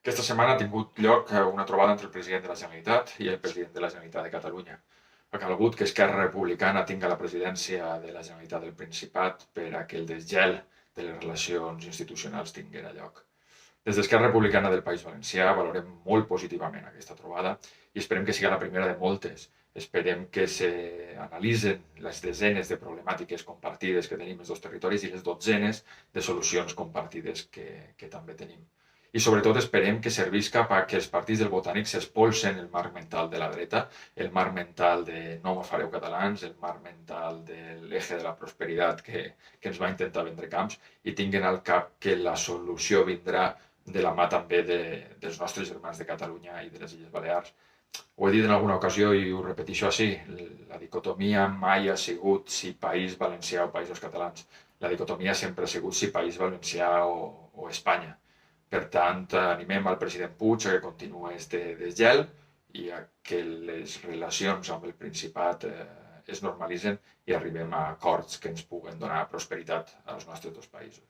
Aquesta setmana ha tingut lloc una trobada entre el president de la Generalitat i el president de la Generalitat de Catalunya. Ha calgut que Esquerra Republicana tinga la presidència de la Generalitat del Principat per a que el desgel de les relacions institucionals tinguera lloc. Des d'Esquerra Republicana del País Valencià valorem molt positivament aquesta trobada i esperem que sigui la primera de moltes. Esperem que s'analitzen les desenes de problemàtiques compartides que tenim els dos territoris i les dotzenes de solucions compartides que també tenim. I sobretot esperem que servisca perquè els partits del Botànic s'espolsen el marc mental de la dreta, el marc mental de no m'ho fareu catalans, el marc mental de l'eje de la prosperitat que ens va intentar vendre camps i tinguin al cap que la solució vindrà de la mà també dels nostres germans de Catalunya i de les Illes Balears. Ho he dit en alguna ocasió i ho repeteixo així, la dicotomia mai ha sigut si País Valencià o Països Catalans. La dicotomia sempre ha sigut si País Valencià o Espanya. Per tant, animem al president Puig a que continuï este desgel i a que les relacions amb el Principat es normalitzen i arribem a acords que ens puguen donar prosperitat als nostres dos països.